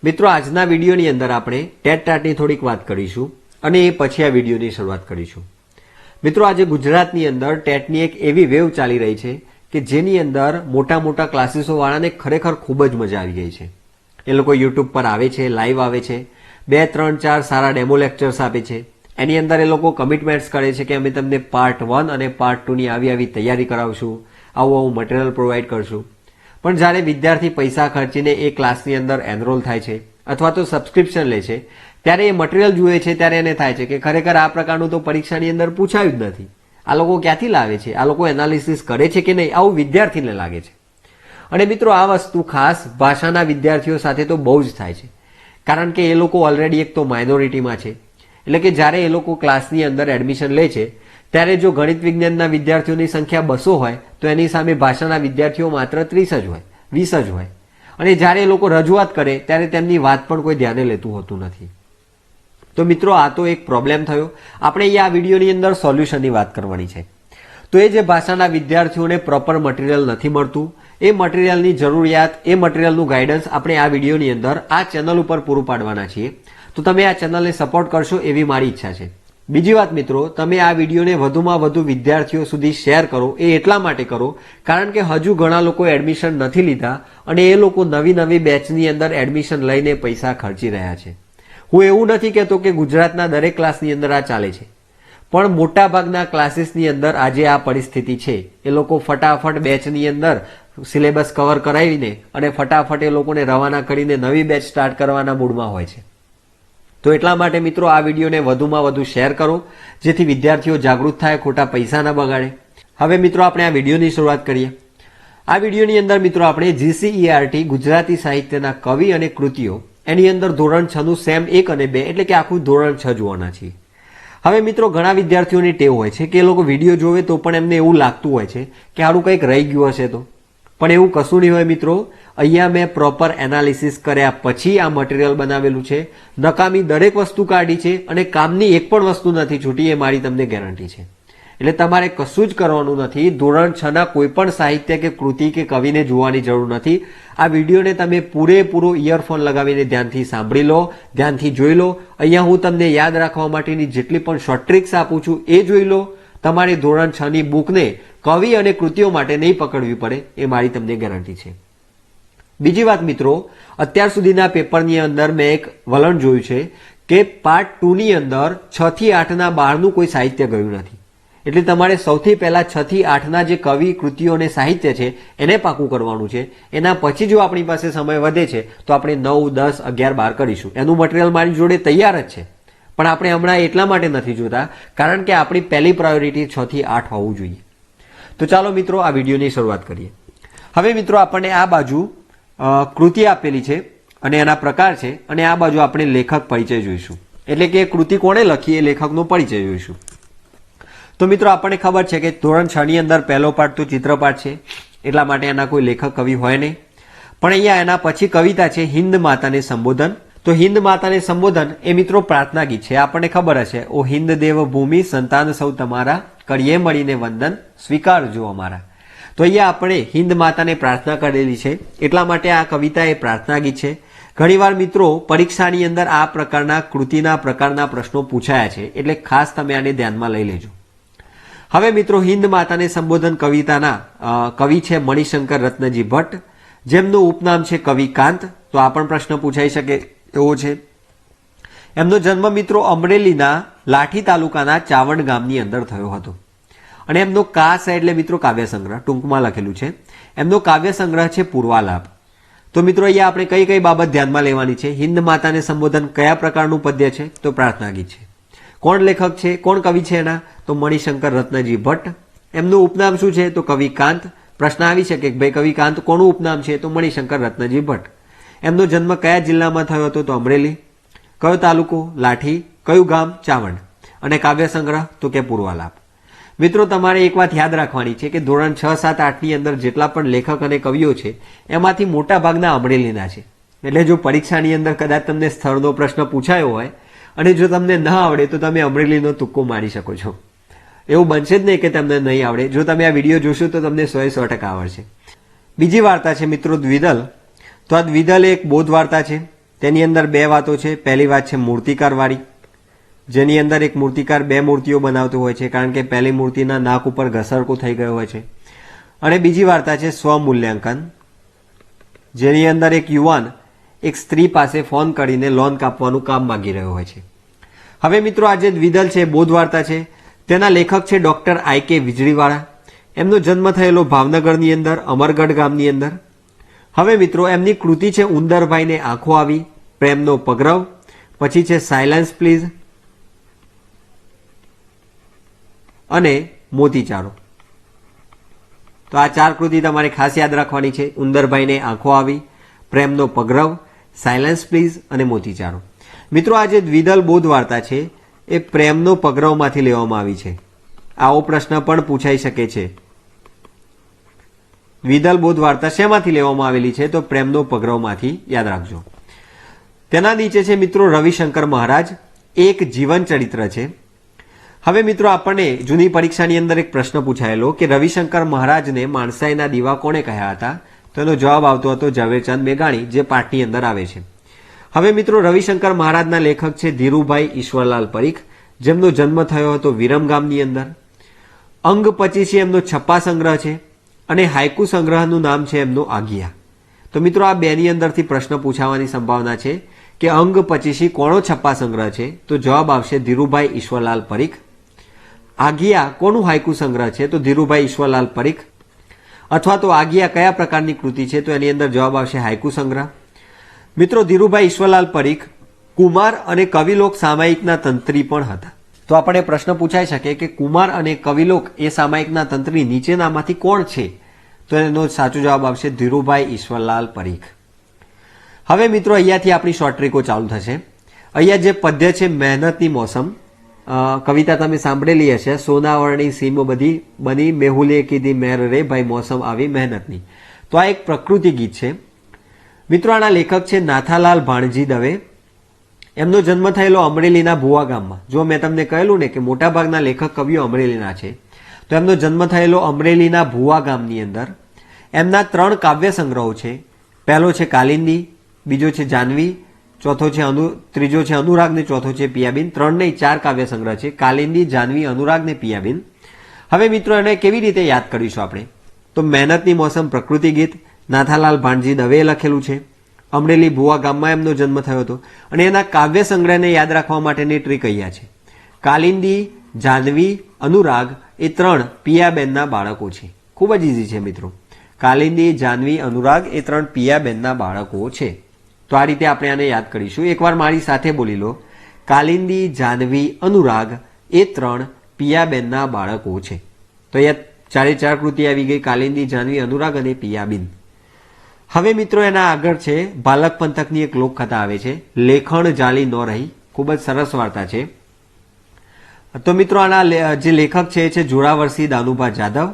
મિત્રો આજના વિડીયોની અંદર આપણે ટેટ ટાટની થોડીક વાત કરીશું અને એ પછી આ વિડીયોની શરૂઆત કરીશું। મિત્રો આજે ગુજરાતની અંદર ટેટની એક એવી વેવ ચાલી રહી છે કે જેની અંદર મોટા મોટા ક્લાસીસો વાળાને ખરેખર ખૂબ જ મજા આવી ગઈ છે। એ લોકો યુટ્યુબ પર આવે છે, લાઈવ આવે છે, 2, 3, 4 સારા ડેમો લેક્ચર્સ આપે છે। એની અંદર એ લોકો કમિટમેન્ટ્સ કરે છે કે અમે તમને પાર્ટ 1 અને પાર્ટ 2 ની આવી તૈયારી કરાવશું, આવું મટીરિયલ પ્રોવાઈડ કરશું। પણ જ્યારે વિદ્યાર્થી પૈસા ખર્ચીને એ ક્લાસની અંદર એનરોલ થાય છે અથવા તો સબસ્ક્રિપ્શન લે છે ત્યારે એ મટીરિયલ જુએ છે ત્યારે એને થાય છે કે ખરેખર આ પ્રકારનું તો પરીક્ષાની અંદર પૂછાયું જ નથી, આ લોકો ક્યાંથી લાવે છે, આ લોકો એનાલિસિસ કરે છે કે નહીં, આવું વિદ્યાર્થીને લાગે છે। અને મિત્રો આ વસ્તુ ખાસ ભાષાના વિદ્યાર્થીઓ સાથે તો બહુ જ થાય છે, કારણ કે એ લોકો ઓલરેડી એક તો માઇનોરિટીમાં છે। એટલે કે જ્યારે એ લોકો ક્લાસની અંદર એડમિશન લે છે ત્યારે જો ગણિત વિજ્ઞાનના વિદ્યાર્થીઓની સંખ્યા 200 હોય તો એની સામે ભાષાના વિદ્યાર્થીઓ માત્ર 30 જ હોય, 20 જ હોય। અને જ્યારે એ લોકો રજૂઆત કરે ત્યારે તેમની વાત પણ કોઈ ધ્યાને લેતું હોતું નથી। તો મિત્રો આ તો એક પ્રોબ્લેમ થયો। આપણે આ વિડીયોની અંદર સોલ્યુશનની વાત કરવાની છે। તો એ જે ભાષાના વિદ્યાર્થીઓને પ્રોપર મટીરિયલ નથી મળતું, એ મટીરિયલની જરૂરિયાત, એ મટીરિયલનું ગાઈડન્સ આપણે આ વિડીયોની અંદર આ ચેનલ ઉપર પૂરું પાડવાના છીએ। તો તમે આ ચેનલને સપોર્ટ કરશો એવી મારી ઈચ્છા છે। બીજી વાત મિત્રો, તમે આ વિડીયોને વધુમાં વધુ વિદ્યાર્થીઓ સુધી શેર કરો, એ એટલા માટે કરો કારણ કે હજુ ઘણા લોકો એડમિશન નથી લીધા અને એ લોકો નવી બેચની અંદર એડમિશન લઈને પૈસા ખર્ચી રહ્યા છે। હું એવું નથી કહેતો કે ગુજરાતના દરેક ક્લાસની અંદર આ ચાલે છે, પણ મોટાભાગના ક્લાસીસની અંદર આજે આ પરિસ્થિતિ છે। એ લોકો ફટાફટ બેચની અંદર સિલેબસ કવર કરાવીને અને ફટાફટ એ લોકોને રવાના કરીને નવી બેચ સ્ટાર્ટ કરવાના મૂડમાં હોય છે। તો એટલા માટે મિત્રો આ વિડીયોને વધુમાં વધુ શેર કરો જેથી વિદ્યાર્થીઓ જાગૃત થાય, ખોટા પૈસા ના બગાડે। હવે મિત્રો આપણે આ વિડીયોની શરૂઆત કરીએ। આ વિડીયોની અંદર મિત્રો આપણે GCERT ગુજરાતી સાહિત્યના કવિ અને કૃતિઓ એની અંદર ધોરણ 6 નું સેમ 1 અને 2 એટલે કે આખું ધોરણ 6 જોવાના છીએ। હવે મિત્રો ઘણા વિદ્યાર્થીઓની ટેવ હોય છે કે એ લોકો વિડીયો જોવે તો પણ એમને એવું લાગતું હોય છે કે આનું કંઈક રહી ગયું હશે, તો પણ એવું કશું નહીં હોય મિત્રો। અહીંયા મેં પ્રોપર એનાલિસિસ કર્યા પછી આ મટીરિયલ બનાવેલું છે। નકામી દરેક વસ્તુ કાઢી છે અને કામની એક પણ વસ્તુ નથી છૂટી, એ મારી તમને ગેરંટી છે। એટલે તમારે કશું જ કરવાનું નથી। ધોરણ 6 ના કોઈ પણ સાહિત્ય કે કૃતિ કે કવિને જોવાની જરૂર નથી। આ વિડીયોને તમે પૂરેપૂરો ઇયરફોન લગાવીને ધ્યાનથી સાંભળી લો, ધ્યાનથી જોઈ લો। અહીંયા હું તમને યાદ રાખવા માટેની જેટલી પણ શોર્ટ ટ્રિક્સ આપું છું એ જોઈ લો। તમારે ધોરણ 6 ની બુકને કવિ અને કૃતિઓ માટે નહીં પકડવી પડે, એ મારી તમને ગેરંટી છે। બીજી વાત મિત્રો, અત્યાર સુધીના પેપરની અંદર મેં એક વલણ જોયું છે કે પાર્ટ 2 ની અંદર 6 થી 8 ના બહારનું કોઈ સાહિત્ય ગયું નથી। એટલે તમારે સૌથી પહેલા 6 થી 8 ના જે કવિ કૃતિઓ અને સાહિત્ય છે એને પાકું કરવાનું છે। એના પછી જો આપણી પાસે સમય વધે છે તો આપણે 9, 10, 11, 12 કરીશું। એનું મટીરિયલ મારી જોડે તૈયાર જ છે, પણ આપણે હમણાં એટલા માટે નથી જોતા કારણ કે આપણી પહેલી પ્રાયોરિટી 6 થી 8 હોવું જોઈએ। તો ચાલો મિત્રો આ વિડીયોની શરૂઆત કરીએ। હવે મિત્રો આપણને આ બાજુ કૃતિ આપેલી છે અને એના પ્રકાર છે, અને આ બાજુ આપણે લેખક પરિચય જોઈશું, એટલે કે કૃતિ કોણે લખી એ લેખકનો પરિચય જોઈશું। તો મિત્રો આપણને ખબર છે કે ધોરણ 6 ની અંદર પહેલો પાઠ તો ચિત્રપાઠ છે, એટલા માટે એના કોઈ લેખક કવિ હોય નહીં। પણ અહીંયા એના પછી કવિતા છે હિન્દ માતાને સંબોધન। તો હિન્દ માતાને સંબોધન એ મિત્રો પ્રાર્થના ગીત છે, આપણને ખબર હશે। ઓ હિન્દ દેવ ભૂમિ સંતાન સૌ તમારા, કરીએ મળીને વંદન સ્વીકારજો અમારા। તો અહીંયા આપણે હિન્દ માતાને પ્રાર્થના કરેલી છે, એટલા માટે આ કવિતા એ પ્રાર્થના ગીત છે। ઘણીવાર મિત્રો પરીક્ષાની અંદર આ પ્રકારના કૃતિના પ્રકારના પ્રશ્નો પૂછાયા છે, એટલે ખાસ તમે આને ધ્યાનમાં લઈ લેજો। હવે મિત્રો હિન્દ માતાને સંબોધન કવિતાના કવિ છે મણિશંકર રત્નજી ભટ્ટ, જેમનું ઉપનામ છે કવિકાંત। તો આ પણ પ્રશ્ન પૂછાઈ શકે એવો છે। એમનો જન્મ મિત્રો અમરેલીના લાઠી તાલુકાના ચાવંડ ગામની અંદર થયો હતો, અને એમનો કાસ એટલે મિત્રો કાવ્ય સંગ્રહ ટૂંકમાં લખેલું છે। એમનો કાવ્ય સંગ્રહ છે પૂર્વાલાપ। તો મિત્રો અહીંયા આપણે કઈ કઈ બાબત ધ્યાનમાં લેવાની છે? હિન્દ માતાને સંબોધન કયા પ્રકારનું પદ્ય છે? તો પ્રાર્થના ગીત છે। કોણ લેખક છે, કોણ કવિ છે એના? તો મણિશંકર રત્નજી ભટ્ટ। એમનું ઉપનામ શું છે? તો કવિકાંત। પ્રશ્ન આવી શકે કે ભાઈ કવિકાંત કોનું ઉપનામ છે? તો મણિશંકર રત્નજી ભટ્ટ। એમનો જન્મ કયા જિલ્લામાં થયો હતો? તો અમરેલી। કયો તાલુકો? લાઠી। કયું ગામ? ચાવંડ। અને કાવ્ય સંગ્રહ? તો કે પૂર્વાલાપ। મિત્રો તમારે એક વાત યાદ રાખવાની છે કે ધોરણ 6, 7, 8 ની અંદર જેટલા પણ લેખક અને કવિઓ છે એમાંથી મોટા ભાગના અમરેલીના છે। એટલે જો પરીક્ષાની અંદર કદાચ તમને સ્થળનો પ્રશ્ન પૂછાયો હોય અને જો તમને ન આવડે તો તમે અમરેલીનો તુક્કો મારી શકો છો। એવું બનશે જ નહીં કે તમને નહીં આવડે। જો તમે આ વિડીયો જોશો તો તમને 100% આવડશે। બીજી વાર્તા છે મિત્રો દ્વિદલ। તો આ દ્વિદલ એક બૌદ્ધ વાર્તા છે, તેની અંદર બે વાતો છે. પહેલી વાત છે મૂર્તિકારવાળી, જેની અંદર એક મૂર્તિકાર બે મૂર્તિઓ બનાવતો હોય છે, કારણ કે પહેલી મૂર્તિના નાક ઉપર ઘસરકું થઈ ગયું હોય છે. અને બીજી વાર્તા છે સ્વમૂલ્યાંકન, જેની અંદર એક યુવાન એક સ્ત્રી પાસે ફોન કરીને લોન કાપવાનું કામ માંગી રહ્યો હોય છે. હવે મિત્રો આ જે દ્વિદલ છે બોધ વાર્તા છે, તેના લેખક છે ડોક્ટર I.K. વીજળીવાળા. એમનો જન્મ થયેલો ભાવનગરની અંદર અમરગઢ ગામની અંદર. હવે મિત્રો એમની કૃતિ છે ઉંદરભાઈને આંખો આવી, પ્રેમનો પગરવ, પછી છે સાયલન્સ પ્લીઝ અને મોતીચારો. તો આ ચાર કૃતિ તમારે ખાસ યાદ રાખવાની છે. ઉંદરભાઈને આંખો આવી, પ્રેમનો પગરવ, સાયલન્સ પ્લીઝ અને મોતીચારો. મિત્રો આ જે દ્વિદલ બોધ વાર્તા છે એ પ્રેમનો પગરવમાંથી લેવામાં આવી છે. આવો પ્રશ્ન પણ પૂછાઈ શકે છે. દ્વિદલ બોધ વાર્તા શેમાંથી લેવામાં આવેલી છે? તો પ્રેમનો પગરવમાંથી, યાદ રાખજો. તેના નીચે છે મિત્રો રવિશંકર મહારાજ, એક જીવન ચરિત્ર છે. હવે મિત્રો આપણને જૂની પરીક્ષાની અંદર એક પ્રશ્ન પૂછાયેલો કે રવિશંકર મહારાજને માણસાઈના દીવા કોણે કહ્યા હતા? તો એનો જવાબ આવતો હતો ઝવેરચંદ મેઘાણી, જે પાઠની અંદર આવે છે. હવે મિત્રો રવિશંકર મહારાજના લેખક છે ધીરુભાઈ ઈશ્વરલાલ પરીખ, જેમનો જન્મ થયો હતો વિરમ ગામની અંદર. અંગ 25 એમનો છપ્પા સંગ્રહ છે અને હાઇકુ સંગ્રહનું નામ છે એમનો આગિયા. તો મિત્રો આ બેની અંદરથી પ્રશ્ન પૂછાવાની સંભાવના છે કે અંગ 25 કોનો છપ્પા સંગ્રહ છે? તો જવાબ આવશે ધીરુભાઈ ઈશ્વરલાલ પરીખ. આગિયા કોનું હાઇકુ સંગ્રહ છે? તો ધીરુભાઈ ઈશ્વરલાલ પરીખ. અથવા તો આગિયા કયા પ્રકારની કૃતિ છે? તો એની અંદર જવાબ આવશે હાઇકુ સંગ્રહ. મિત્રો ધીરુભાઈ ઈશ્વરલાલ પરીખ કુમાર અને કવિલોક સામાયિકના તંત્રી પણ હતા. તો આપણે પ્રશ્ન પૂછાઈ શકે કે કુમાર અને કવિલોક એ સામાયિકના તંત્રી નીચેનામાંથી કોણ છે? તો એનો સાચો જવાબ આવશે ધીરુભાઈ ઈશ્વરલાલ પરીખ. હવે મિત્રો અહીંયાથી આપણી શોર્ટ ટ્રીકો ચાલુ થશે. અહીંયા જે પદ્ય છે મહેનતની મોસમ, કવિતા તમે સાંભળેલી હશે. સોનાવરણી સીમ બધી બની, મેહુલે કીધી મહેર રે ભાઈ મોસમ આવી મહેનતની. તો આ એક પ્રકૃતિ ગીત છે. મિત્રો આના લેખક છે નાથાલાલ ભાણજી દવે. એમનો જન્મ થયેલો અમરેલીના ભુવા ગામમાં. જો મેં તમને કહેલું ને કે મોટાભાગના લેખક કવિઓ અમરેલીના છે, તો એમનો જન્મ થયેલો અમરેલીના ભુવા ગામની અંદર. એમના 3 કાવ્ય સંગ્રહો છે. પહેલો છે કાલિંદી, બીજો છે જાનવી, ત્રીજો છે અનુરાગ ને ચોથો છે પિયાબીન. 3 નહીં 4 કાવ્ય સંગ્રહ છે: કાલિંદી, જાનવી, અનુરાગ ને પિયાબીન. હવે મિત્રો એને કેવી રીતે યાદ કરીશું આપણે? તો મહેનતની મોસમ પ્રકૃતિ ગીત નાથાલાલ ભાણજી દવેએ લખેલું છે. અમરેલી ભુવા ગામમાં એમનો જન્મ થયો હતો. અને એના કાવ્ય સંગ્રહને યાદ રાખવા માટેની ટ્રીક અહીંયા છે. કાલિંદી, જાનવી, અનુરાગ એ 3 પિયાબેનના બાળકો છે. ખૂબ જ ઇઝી છે મિત્રો. કાલિંદી, જાનવી, અનુરાગ એ 3 પિયાબેનના બાળકો છે. તો આ રીતે આપણે આને યાદ કરીશું. એકવાર મારી સાથે બોલી લો: કાલિંદી, જાનવી, અનુરાગ એ 3 પિયાબેનના બાળકો છે. તો અહીંયા 4 કૃતિ આવી ગઈ: કાલિંદી, જાનવી, અનુરાગ અને પિયાબીન. હવે મિત્રો એના આગળ છે ભાલક પંથકની એક લોકકથા આવે છે, લેખણ જાલી ન રહી. ખૂબ જ સરસ વાર્તા છે. તો મિત્રો આના જે લેખક છે એ છે જોરાવરસિંહ દાનુભા જાદવ.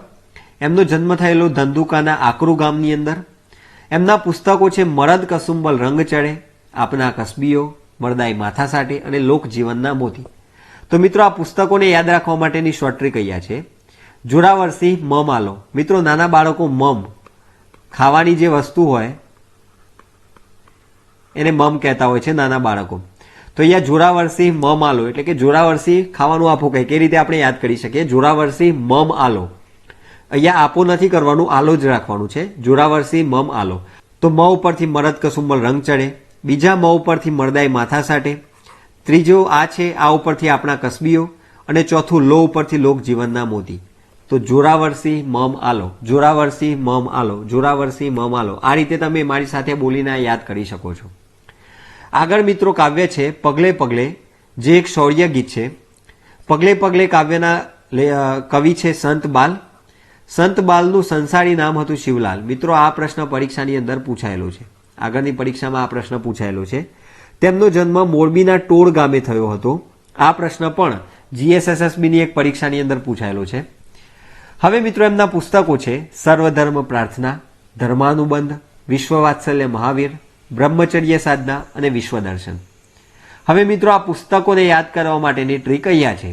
એમનો જન્મ થયેલો ધંધુકાના આકરુ ગામની અંદર. એમના પુસ્તકો છે મરદ કસુંબલ રંગ ચડે, આપના કસબીઓ, મરદાઈ માથા સાટે અને લોકજીવનના મોતી. તો મિત્રો આ પુસ્તકોને યાદ રાખવા માટેની શોર્ટ ટ્રીક અહીંયા છે. જોરાવરસિંહ મમ આલો. મિત્રો નાના બાળકો મમ, ખાવાની જે વસ્તુ હોય એને મમ કહેતા હોય છે નાના બાળકો. તો અહીંયા જોરાવરસિંહ મમ આલો એટલે કે જોરાવરસિંહ ખાવાનું આપો કહે. કઈ રીતે આપણે યાદ કરી શકીએ? જોરાવરસિંહ મમ આલો. અહીંયા આપો નથી કરવાનું, આલો જ રાખવાનું છે. જોરાવરસિંહ મમ આલો. તો મ ઉપરથી મરદ કસુંબલ રંગ ચડે, બીજા મ ઉપરથી મરદાઈ માથા સાટે, ત્રીજો આ છે આ ઉપરથી આપણા કસબીઓ, અને ચોથું લો ઉપરથી લોક જીવનના મોતી. તો જોરાવરસિંહ મમ આલો, જોરાવરસિંહ મમ આલો, જોરાવરસિંહ મમ આલો. આ રીતે તમે મારી સાથે બોલીને યાદ કરી શકો છો. આગળ મિત્રો કાવ્ય છે પગલે પગલે, જે એક શૌર્ય ગીત છે. પગલે પગલે કાવ્યના કવિ છે સંત બાલ. સંત બાલનું સંસારી નામ હતું શિવલાલ. મિત્રો આ પ્રશ્ન પરીક્ષાની અંદર પૂછાયેલો છે. આગળની પરીક્ષામાં આ પ્રશ્ન પૂછાયેલો છે. તેમનો જન્મ મોરબીના ટોળ ગામે થયો હતો. આ પ્રશ્ન પણ GSSSBની એક પરીક્ષાની અંદર પૂછાયેલો છે. હવે મિત્રો એમના પુસ્તકો છે સર્વધર્મ પ્રાર્થના, ધર્માનુબંધ, વિશ્વવાત્સલ્ય મહાવીર, બ્રહ્મચર્ય સાધના અને વિશ્વદર્શન. હવે મિત્રો આ પુસ્તકોને યાદ કરવા માટેની ટ્રીક અહીંયા છે.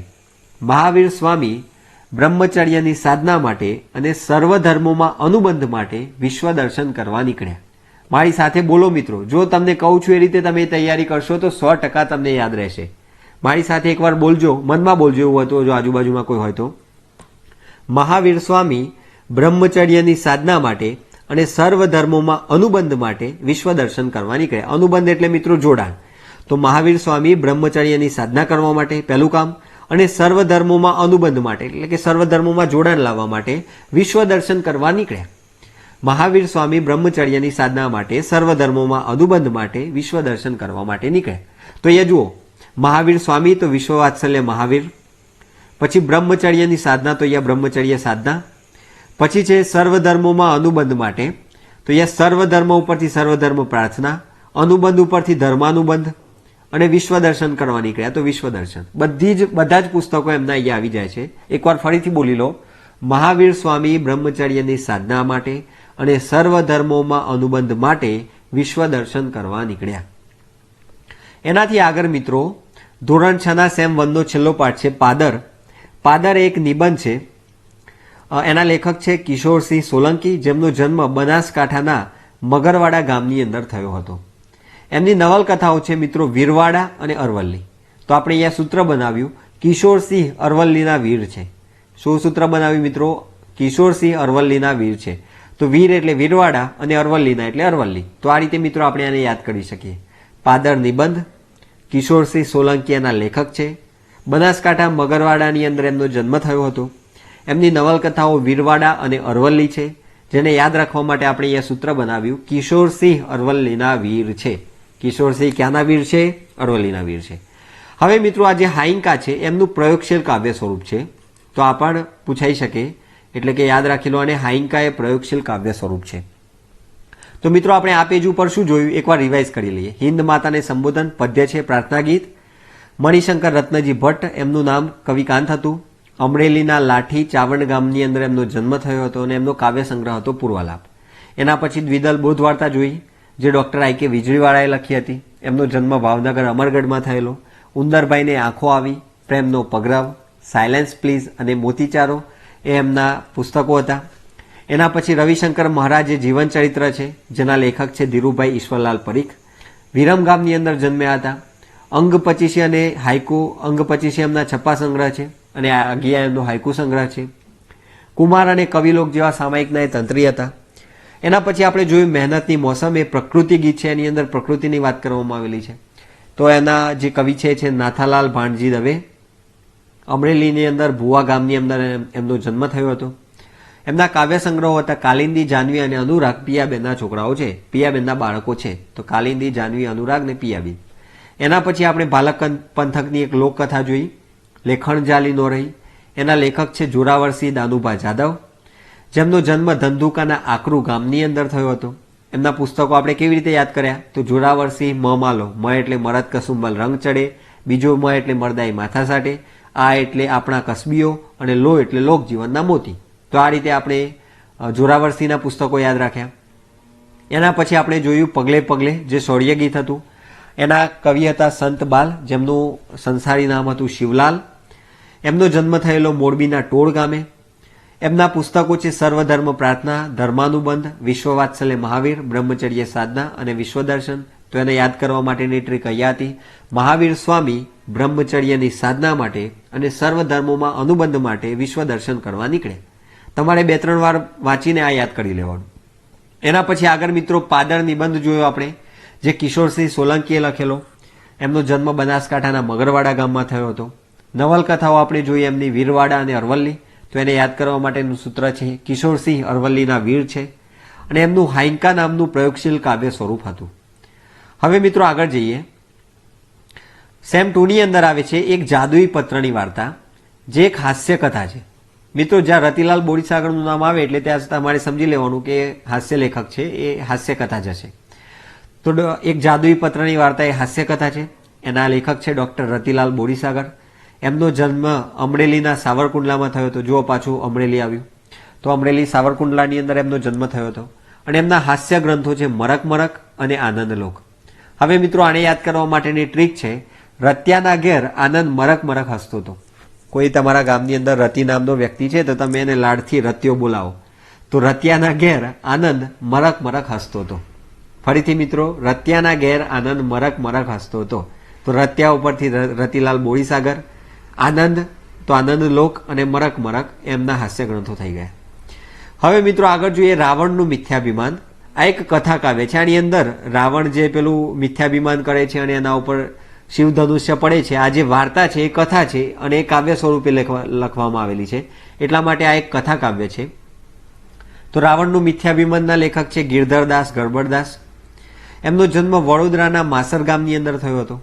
મહાવીર સ્વામી બ્રહ્મચર્યની સાધના માટે અને સર્વધર્મોમાં અનુબંધ માટે વિશ્વદર્શન કરવા નીકળ્યા. મારી સાથે બોલો મિત્રો, જો તમને કહું છું એ રીતે તમે તૈયારી કરશો તો 100% તમને યાદ રહેશે. મારી સાથે એકવાર બોલજો, મનમાં બોલજો એવું હતું જો આજુબાજુમાં કોઈ હોય તો. મહાવીર સ્વામી બ્રહ્મચર્યની સાધના માટે અને સર્વ ધર્મોમાં અનુબંધ માટે વિશ્વ દર્શન કરવા નીકળ્યા. અનુબંધ એટલે મિત્રો જોડાણ. તો મહાવીર સ્વામી બ્રહ્મચર્યની સાધના કરવા માટે પહેલું કામ, અને સર્વ ધર્મોમાં અનુબંધ માટે એટલે કે સર્વ ધર્મોમાં જોડાણ લાવવા માટે વિશ્વ દર્શન કરવા નીકળ્યા. મહાવીર સ્વામી બ્રહ્મચર્યની સાધના માટે સર્વ ધર્મોમાં અનુબંધ માટે વિશ્વ દર્શન કરવા માટે નીકળ્યા. તો અહીંયા જુઓ, મહાવીર સ્વામી તો વિશ્વ વાત્સલ્ય મહાવીર, પછી બ્રહ્મચર્યની સાધના તો અહીંયા બ્રહ્મચર્ય સાધના, પછી છે સર્વ ધર્મોમાં અનુબંધ માટે તો અહીંયા સર્વ ધર્મ ઉપરથી સર્વધર્મ પ્રાર્થના, અનુબંધ ઉપરથી ધર્માનુબંધ, અને વિશ્વ દર્શન કરવા નીકળ્યા તો વિશ્વ દર્શન. બધા જ પુસ્તકો એમના અહીંયા આવી જાય છે. એકવાર ફરીથી બોલી લો, મહાવીર સ્વામી બ્રહ્મચર્યની સાધના માટે અને સર્વ ધર્મોમાં અનુબંધ માટે વિશ્વ દર્શન કરવા નીકળ્યા. એનાથી આગળ મિત્રો ધોરણ 6ના સેમ 1નો છેલ્લો પાઠ છે પાદર. પાદર એક નિબંધ છે. એના લેખક છે કિશોરસિંહ સોલંકી, જેમનો જન્મ બનાસકાંઠાના મગરવાડા ગામની અંદર થયો હતો. એમની નવલકથાઓ છે મિત્રો વીરવાડા અને અરવલ્લી. તો આપણે અહીંયા સૂત્ર બનાવ્યું કિશોરસિંહ અરવલ્લીના વીર છે. શું સૂત્ર બનાવ્યું મિત્રો? કિશોરસિંહ અરવલ્લીના વીર છે. તો વીર એટલે વીરવાડા અને અરવલ્લીના એટલે અરવલ્લી. તો આ રીતે મિત્રો આપણે આને યાદ કરી શકીએ. પાદર નિબંધ, કિશોરસિંહ સોલંકી એના લેખક છે. બનાસકાંઠા મગરવાડાની અંદર એમનો જન્મ થયો હતો. એમની નવલકથાઓ વીરવાડા અને અરવલ્લી છે, જેને યાદ રાખવા માટે આપણે અહીંયા સૂત્ર બનાવ્યું કિશોરસિંહ અરવલ્લીના વીર છે. કિશોરસિંહ ક્યાંના વીર છે? અરવલ્લીના વીર છે. હવે મિત્રો આ જે હાઈંકા છે એમનું પ્રયોગશીલ કાવ્ય સ્વરૂપ છે. તો આ પણ પૂછાઈ શકે, એટલે કે યાદ રાખી લો, અને હાઈંકા એ પ્રયોગશીલ કાવ્ય સ્વરૂપ છે. તો મિત્રો આપણે આ પેજ ઉપર શું જોયું એકવાર રિવાઇઝ કરી લઈએ. હિન્દ માતાને સંબોધન પદ્ય છે, પ્રાર્થના ગીત. મણિશંકર રત્નજી ભટ્ટ એમનું નામ કવિકાંત હતું. અમરેલીના લાઠી ચાવંડ ગામની અંદર એમનો જન્મ થયો હતો અને એમનો કાવ્ય સંગ્રહ હતો પૂર્વાલાપ. એના પછી દ્વિદલ બોધ વાર્તા જોઈ, જે ડોક્ટર આઈ કે વીજળીવાળાએ લખી હતી. એમનો જન્મ ભાવનગર અમરગઢમાં થયેલો. ઉંદરભાઈને આંખો આવી, પ્રેમનો પગરવ, સાયલેન્સ પ્લીઝ અને મોતીચારો એ એમના પુસ્તકો હતા. એના પછી રવિશંકર મહારાજ એ જીવન ચરિત્ર છે, જેના લેખક છે ધીરુભાઈ ઈશ્વરલાલ પરીખ. વિરમ ગામની અંદર જન્મ્યા હતા. અંગ પચીસી અને હાઇકુ, અંગ પચીસી એમના છપ્પા સંગ્રહ છે અને અગિયા એમનો હાઇકુ સંગ્રહ છે. કુમાર અને કવિલોક જેવા સામાયિકના એ તંત્રી હતા. એના પછી આપણે જોયું મહેનતની મોસમ, એ પ્રકૃતિ ગીત છે, એની અંદર પ્રકૃતિની વાત કરવામાં આવેલી છે. તો એના જે કવિ છે નાથાલાલ ભાણજી દવે. અમરેલીની અંદર ભુવા ગામની અંદર એમનો જન્મ થયો હતો. એમના કાવ્ય સંગ્રહો હતા કાલિંદી, જાનવી અને અનુરાગ. પિયાબેનના છોકરાઓ છે, પિયાબેનના બાળકો છે. તો કાલિંદી, જાનવી, અનુરાગ ને પિયાબેન. એના પછી આપણે ભાલક પંથકની એક લોકકથા જોઈ, લેખણ જાલી નો રહી. એના લેખક છે જોરાવરસિંહ દાનુભા જાદવ, જેમનો જન્મ ધંધુકાના આકરુ ગામની અંદર થયો હતો. એમના પુસ્તકો આપણે કેવી રીતે યાદ કર્યા? તો જોરાવરસિંહ માલો, મ એટલે મરદ કસુંબલ રંગ ચડે, બીજો મ એટલે મરદાઈ માથા સાટે, આ એટલે આપણા કસબીઓ, અને લો એટલે લોકજીવનના મોતી. તો આ રીતે આપણે જોરાવરસિંહના પુસ્તકો યાદ રાખ્યા. એના પછી આપણે જોયું પગલે પગલે, જે શૌર્ય ગીત હતું. એના કવિ હતા સંત બાલ, જેમનું સંસારી નામ હતું શિવલાલ. એમનો જન્મ થયેલો મોરબીના ટોળ ગામે. એમના પુસ્તકો છે સર્વધર્મ પ્રાર્થના, ધર્માનુબંધ, વિશ્વવાત્સલ્ય મહાવીર, બ્રહ્મચર્ય સાધના અને વિશ્વદર્શન. તો એને યાદ કરવા માટેની ટ્રીક અહીંયા હતી. મહાવીર સ્વામી બ્રહ્મચર્યની સાધના માટે અને સર્વધર્મોમાં અનુબંધ માટે વિશ્વ દર્શન કરવા નીકળે. તમારે 2-3 વાર વાંચીને આ યાદ કરી લેવાનું. એના પછી આગળ મિત્રો પાદર નિબંધ જોયો આપણે, જે કિશોરસિંહ સોલંકીએ લખેલો. એમનો જન્મ બનાસકાંઠાના મગરવાડા ગામમાં થયો હતો. નવલકથાઓ આપણે જોઈ એમની વીરવાડા અને અરવલ્લી. તો એને યાદ કરવા માટેનું સૂત્ર છે કિશોરસિંહ અરવલ્લીના વીર છે, અને એમનું હાઈંકા નામનું પ્રયોગશીલ કાવ્ય સ્વરૂપ હતું. હવે મિત્રો આગળ જઈએ. સેમ 2ની અંદર આવે છે એક જાદુઈ પત્રની વાર્તા, જે એક હાસ્ય કથા છે. મિત્રો જ્યાં રતિલાલ બોરીસાગરનું નામ આવે એટલે ત્યાં તમારે સમજી લેવાનું કે હાસ્ય લેખક છે, એ હાસ્ય કથા જ હશે. તો એક જાદુઈ પત્રની વાર્તા એ હાસ્ય કથા છે. એના લેખક છે ડોક્ટર રતિલાલ બોરીસાગર. એમનો જન્મ અમરેલીના સાવરકુંડલામાં થયો હતો. જુઓ પાછું અમરેલી આવ્યું. તો અમરેલી સાવરકુંડલાની અંદર એમનો જન્મ થયો હતો. અને એમના હાસ્ય ગ્રંથો છે મરક મરક અને આનંદલોક. હવે મિત્રો આને યાદ કરવા માટેની ટ્રીક છે, રત્યાના ઘેર આનંદ મરક મરક હસતો હતો. કોઈ તમારા ગામની અંદર રતિ નામનો વ્યક્તિ છે તો તમે એને લાડથી રત્યો બોલાવો, તો રત્યાના ઘેર આનંદ મરક મરક હસતો હતો. ફરીથી મિત્રો, રત્યાના ઘેર આનંદ મરક મરક હસતો હતો. તો રત્યા ઉપરથી રતિલાલ બોરીસાગર, આનંદ તો આનંદ લોક અને મરક મરક એમના હાસ્ય ગ્રંથો થઈ ગયા. હવે મિત્રો આગળ જોઈએ રાવણનું મિથ્યાભિમાન. આ એક કથા કાવ્ય છે. આની અંદર રાવણ જે પેલું મિથ્યાભિમાન કરે છે અને એના ઉપર શિવધનુષ્ય પડે છે, આ જે વાર્તા છે એ કથા છે અને એ કાવ્ય સ્વરૂપે લખવામાં આવેલી છે. એટલા માટે આ એક કથા કાવ્ય છે. તો રાવણનું મિથ્યાભિમાનના લેખક છે ગિરધરદાસ ગરબડદાસ. એમનો જન્મ વડોદરાના માસર ગામની અંદર થયો હતો.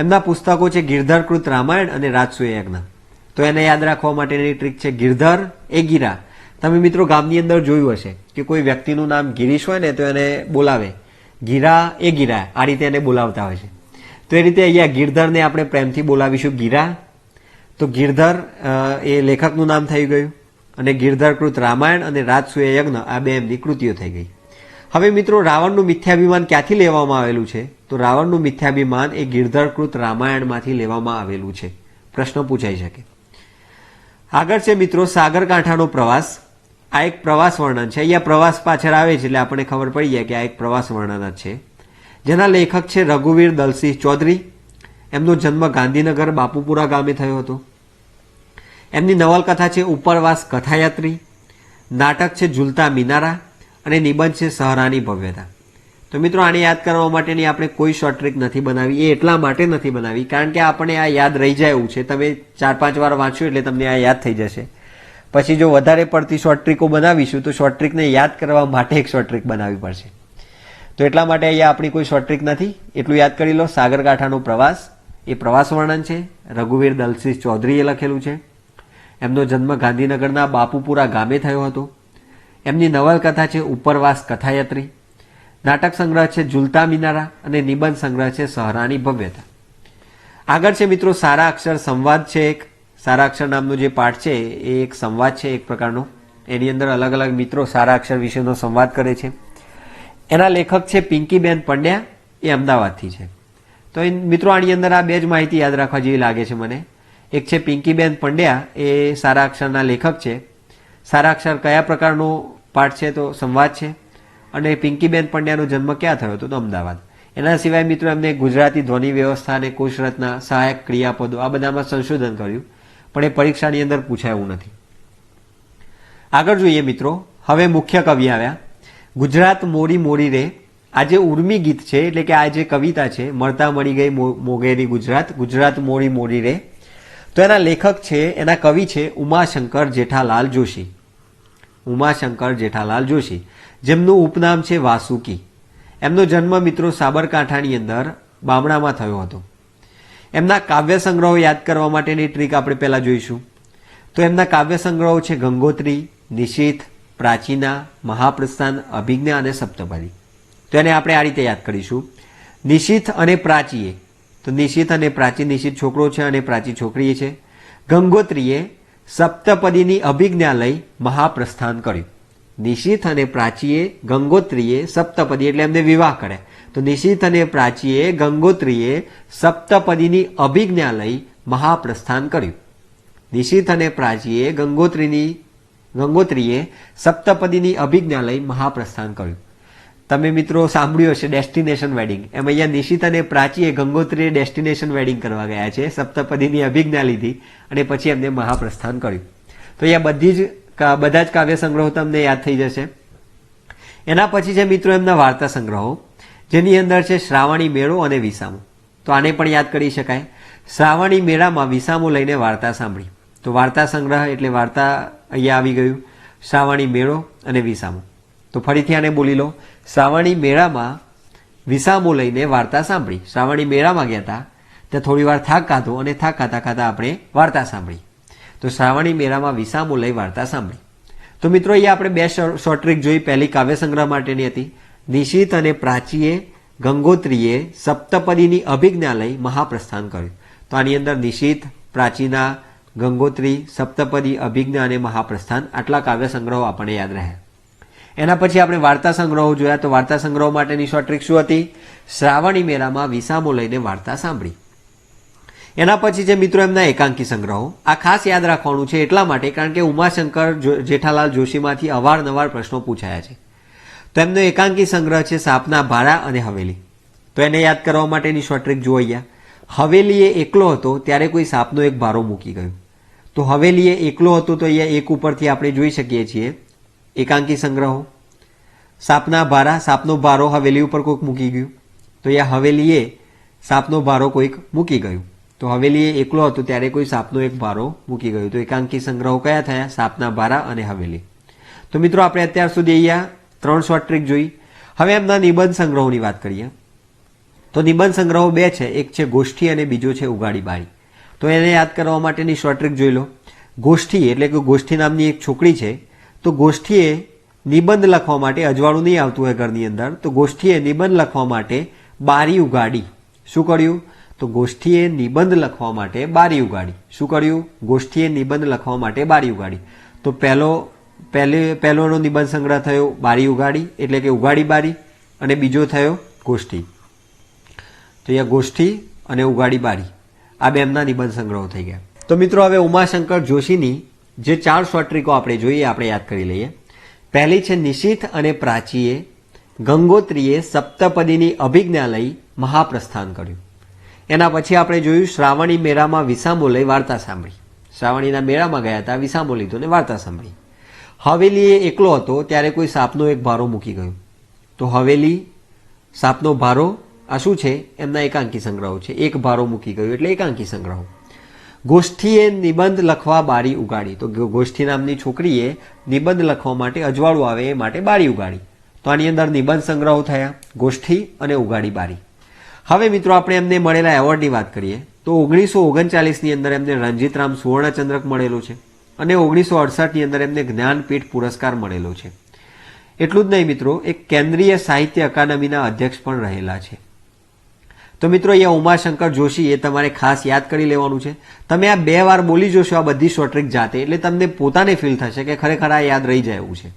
એમના પુસ્તકો છે ગિરધરકૃત રામાયણ અને રાજસૂય યજ્ઞ. તો એને યાદ રાખવા માટેની ટ્રીક છે ગિરધર એ ગીરા. તમે મિત્રો ગામની અંદર જોયું હશે કે કોઈ વ્યક્તિનું નામ ગિરીશ હોય ને તો એને બોલાવે ગીરા એ ગીરા, આ રીતે એને બોલાવતા હોય છે. તો એ રીતે અહીંયા ગિરધરને આપણે પ્રેમથી બોલાવીશું ગીરા. તો ગિરધર એ લેખકનું નામ થઈ ગયું અને ગિરધરકૃત રામાયણ અને રાજસૂય યજ્ઞ આ બે એમની કૃતિઓ થઈ ગઈ. હવે મિત્રો રાવણનું મિથ્યાભિમાન ક્યાંથી લેવામાં આવેલું છે? તો રાવણનું મિથ્યાભિમાન એ ગિરધરકૃત રામાયણમાંથી લેવામાં આવેલું છે. પ્રશ્ન પૂછાઈ શકે. આગળ છે મિત્રો સાગરકાંઠાનો પ્રવાસ. આ એક પ્રવાસ વર્ણન છે. અહીંયા પ્રવાસ પાછળ આવે છે એટલે આપણને ખબર પડી જાય કે આ એક પ્રવાસ વર્ણન જ છે, જેના લેખક છે રઘુવીર દલસિંહ ચૌધરી. એમનો જન્મ ગાંધીનગર બાપુપુરા ગામે થયો હતો. એમની નવલકથા છે ઉપરવાસ કથાયાત્રી, નાટક છે ઝૂલતા મિનારા અને નિબંધ છે સહરાની ભવ્યતા. તો મિત્રો આને યાદ કરવા માટેની આપણે કોઈ શોર્ટ ટ્રીક નથી બનાવી. એ એટલા માટે નથી બનાવી કારણ કે આપણે આ યાદ રહી જાય એવું છે. તમે 4-5 વાર વાંચો એટલે તમને આ યાદ થઈ જશે. પછી જો વધારે પડતી શોર્ટ ટ્રીકો બનાવીશું તો શોર્ટ ટ્રીકને યાદ કરવા માટે એક શોર્ટ ટ્રીક બનાવવી પડશે. તો એટલા માટે અહીંયા આપણી કોઈ શોર્ટ ટ્રીક નથી. એટલું યાદ કરી લો. સાગરકાંઠાનો પ્રવાસ એ પ્રવાસ વર્ણન છે. રઘુવીર દલસિંહ ચૌધરીએ લખેલું છે. એમનો જન્મ ગાંધીનગરના બાપુપુરા ગામે થયો હતો. એમની નવલકથા છે ઉપરવાસ કથાયાત્રી, નાટક સંગ્રહ છે ઝૂલતા મિનારા અને નિબંધ સંગ્રહ છે સહરાની ભવ્યતા. આગળ છે મિત્રો સારા અક્ષર સંવાદ છે. એક સારા અક્ષર નામનો જે પાઠ છે એ એક સંવાદ છે એક પ્રકારનો. એની અંદર અલગ અલગ મિત્રો સારા અક્ષર વિશેનો સંવાદ કરે છે. એના લેખક છે પિંકીબેન પંડ્યા. એ અમદાવાદથી છે. તો મિત્રો આની અંદર આ બે જ માહિતી યાદ રાખવા જેવી લાગે છે મને. એક છે પિંકીબેન પંડ્યા, એ સારા અક્ષરના લેખક છે. સારા અક્ષર કયા પ્રકારનો પાઠ છે? તો સંવાદ છે. અને પિંકીબેન પંડ્યાનો જન્મ ક્યાં થયો હતો? તો અમદાવાદ. એના સિવાય મિત્રો એમને ગુજરાતી ધ્વનિ વ્યવસ્થા અને કોશરચના, સહાયક ક્રિયાપદો આ બધામાં સંશોધન કર્યું, પણ એ પરીક્ષાની અંદર પૂછાયું નથી. આગળ જોઈએ મિત્રો. હવે મુખ્ય કવિ આવ્યા. ગુજરાત મોરી મોરી રે. આ જે ઉર્મી ગીત છે એટલે કે આ જે કવિતા છે મળતા મળી ગઈ મોગેરી ગુજરાત, ગુજરાત મોરી મોરી રે. તો એના લેખક છે, એના કવિ છે ઉમાશંકર જેઠાલાલ જોશી. ઉમાશંકર જેઠાલાલ જોશી, જેમનું ઉપનામ છે વાસુકી. એમનો જન્મ મિત્રો સાબરકાંઠાની અંદર બામણામાં થયો હતો. એમના કાવ્ય સંગ્રહો યાદ કરવા માટેની ટ્રીક આપણે પહેલાં જોઈશું. તો એમના કાવ્ય સંગ્રહો છે ગંગોત્રી, નિશીથ, પ્રાચીના, મહાપ્રસ્થાન, અભિજ્ઞા અને સપ્તપદી. તો એને આપણે આ રીતે યાદ કરીશું. નિશીથ અને પ્રાચીએ, તો નિશીથ અને પ્રાચી, નિશીથ છોકરો છે અને પ્રાચી છોકરી છે. ગંગોત્રીએ સપ્તપદીની અભિજ્ઞા લઈ મહાપ્રસ્થાન કર્યું. નિશીથ અને પ્રાચીએ ગંગોત્રીએ સપ્તપદી એટલે એમને વિવાહ કરે. તો નિશીથ અને પ્રાચીએ ગંગોત્રીએ સપ્તપદીની અભિજ્ઞા લઈ મહાપ્રસ્થાન કર્યું. નિશીથ અને પ્રાચીએ ગંગોત્રીએ સપ્તપદીની અભિજ્ઞા લઈ મહાપ્રસ્થાન કર્યું. તમે મિત્રો સાંભળ્યું હશે ડેસ્ટિનેશન વેડિંગ. એમ અહીંયા નિશીથ અને પ્રાચીએ ગંગોત્રીએ ડેસ્ટિનેશન વેડિંગ કરવા ગયા છે, સપ્તપદીની અભિજ્ઞા લીધી અને પછી એમને મહાપ્રસ્થાન કર્યું. તો અહીંયા બધા જ કાવ્ય સંગ્રહો તમને યાદ થઈ જશે. એના પછી છે મિત્રો એમના વાર્તા સંગ્રહો, જેની અંદર છે શ્રાવણી મેળો અને વિસામો. તો આને પણ યાદ કરી શકાય. શ્રાવણી મેળામાં વિસામો લઈને વાર્તા સાંભળી. તો વાર્તા સંગ્રહ એટલે વાર્તા અહીંયા આવી ગયું. શ્રાવણી મેળો અને વિસામો. તો ફરીથી આને બોલી લો. શ્રાવણી મેળામાં વિસામો લઈને વાર્તા સાંભળી. શ્રાવણી મેળામાં ગયા હતા, ત્યાં થોડી વાર થાક ખાધો અને થાક ખાતા ખાતા આપણે વાર્તા સાંભળી. તો શ્રાવણી મેળામાં વિસામો લઈ વાર્તા સાંભળી. તો મિત્રો અહીંયા આપણે બે શોર્ટ ટ્રીક જોઈ. પહેલી કાવ્ય સંગ્રહ માટેની હતી. નિશીથ અને પ્રાચીએ ગંગોત્રીએ સપ્તપદીની અભિજ્ઞા લઈ મહાપ્રસ્થાન કર્યું. તો આની અંદર નિશીથ, પ્રાચીના, ગંગોત્રી, સપ્તપદી, અભિજ્ઞા અને મહાપ્રસ્થાન આટલા કાવ્ય સંગ્રહો આપણને યાદ રહે. એના પછી આપણે વાર્તા સંગ્રહો જોયા. તો વાર્તા સંગ્રહો માટેની શોર્ટ ટ્રીક શું હતી? શ્રાવણી મેળામાં વિસામો લઈને વાર્તા સાંભળી. એના પછી છે મિત્રો એમના એકાંકી સંગ્રહો. આ ખાસ યાદ રાખવાનું છે એટલા માટે કારણ કે ઉમાશંકર જેઠાલાલ જોશીમાંથી અવારનવાર પ્રશ્નો પૂછાયા છે. તો એમનો એકાંકી સંગ્રહ છે સાપના ભારા અને હવેલી. તો એને યાદ કરવા માટેની શોર્ટ ટ્રીક જુઓ અહીંયા. હવેલી એ એકલો હતો ત્યારે કોઈ સાપનો એક ભારો મૂકી ગયો. તો હવેલી એ એકલો હતો તો અહીંયા એક ઉપરથી આપણે જોઈ શકીએ છીએ એકાંકી સંગ્રહો. સાપના ભારા, સાપનો ભારો હવેલી ઉપર કોઈક મૂકી ગયું. તો અહીંયા હવેલીએ સાપનો ભારો કોઈક મૂકી ગયું. તો હવેલી એ એકલો હતો ત્યારે કોઈ સાપનો એક ભારો મૂકી ગયો. તો એકાંકી સંગ્રહો કયા થયા? સાપના ભારા અને હવેલી. તો મિત્રો આપણે અત્યાર સુધી અહીંયા 3 શોર્ટ ટ્રીક જોઈ. હવે એમના નિબંધ સંગ્રહોની વાત કરીએ. તો નિબંધ સંગ્રહો 2 છે, એક છે ગોષ્ઠી અને બીજો છે ઉગાડી બારી. તો એને યાદ કરવા માટેની શોર્ટ ટ્રીક જોઈ લો. ગોષ્ઠી એટલે કે ગોષ્ઠી નામની એક છોકરી છે. તો ગોષ્ઠીએ નિબંધ લખવા માટે, અજવાળું નહીં આવતું હોય ઘરની અંદર, તો ગોષ્ઠીએ નિબંધ લખવા માટે બારી ઉગાડી. શું કર્યું? તો ગોષ્ઠીએ નિબંધ લખવા માટે બારી ઉગાડી. શું કર્યું? ગોષ્ઠીએ નિબંધ લખવા માટે બારી ઉગાડી. તો પહેલોનો નિબંધ સંગ્રહ થયો બારી ઉગાડી એટલે કે ઉગાડી બારી, અને બીજો થયો ગોષ્ઠી. તો અહીંયા ગોષ્ઠી અને ઉગાડી બારી આ બે એમના નિબંધ સંગ્રહો થઈ ગયા. તો મિત્રો હવે ઉમાશંકર જોશીની જે 4 શોર્ટ ટ્રીકો આપણે જોઈએ આપણે યાદ કરી લઈએ. પહેલી છે નિશીથ અને પ્રાચીએ ગંગોત્રીએ સપ્તપદીની અભિજ્ઞા લઈ મહાપ્રસ્થાન કર્યું. એના પછી આપણે જોયું શ્રાવણી મેળામાં વિસામો લઈ વાર્તા સાંભળી. શ્રાવણીના મેળામાં ગયા હતા, વિસામો લીધો ને વાર્તા સાંભળી. હવેલી એ એકલો હતો ત્યારે કોઈ સાપનો એક ભારો મૂકી ગયો. તો હવેલી, સાપનો ભારો આ શું છે? એમના એકાંકી સંગ્રહો છે. એક ભારો મૂકી ગયો એટલે એકાંકી સંગ્રહો. ગોષ્ઠીએ નિબંધ લખવા બારી ઉગાડી. તો ગોષ્ઠી નામની છોકરીએ નિબંધ લખવા માટે અજવાળું આવે એ માટે બારી ઉગાડી. તો આની અંદર નિબંધ સંગ્રહો થયા ગોષ્ઠી અને ઉગાડી બારી. હવે મિત્રો આપણે એમને મળેલા એવોર્ડની વાત કરીએ તો 1939ની અંદર એમને રણજીતરામ સુવર્ણચંદ્રક મળેલો છે અને 1968ની અંદર એમને જ્ઞાનપીઠ પુરસ્કાર મળેલો છે. એટલું જ નહીં મિત્રો, એક કેન્દ્રીય સાહિત્ય અકાદમીના અધ્યક્ષ પણ રહેલા છે. તો મિત્રો અહીંયા ઉમાશંકર જોશી એ તમારે ખાસ યાદ કરી લેવાનું છે. તમે આ 2 વાર બોલી જોશો આ બધી શોર્ટ ટ્રીક જાતે, એટલે તમને પોતાને ફીલ થશે કે ખરેખર આ યાદ રહી જાય એવું છે.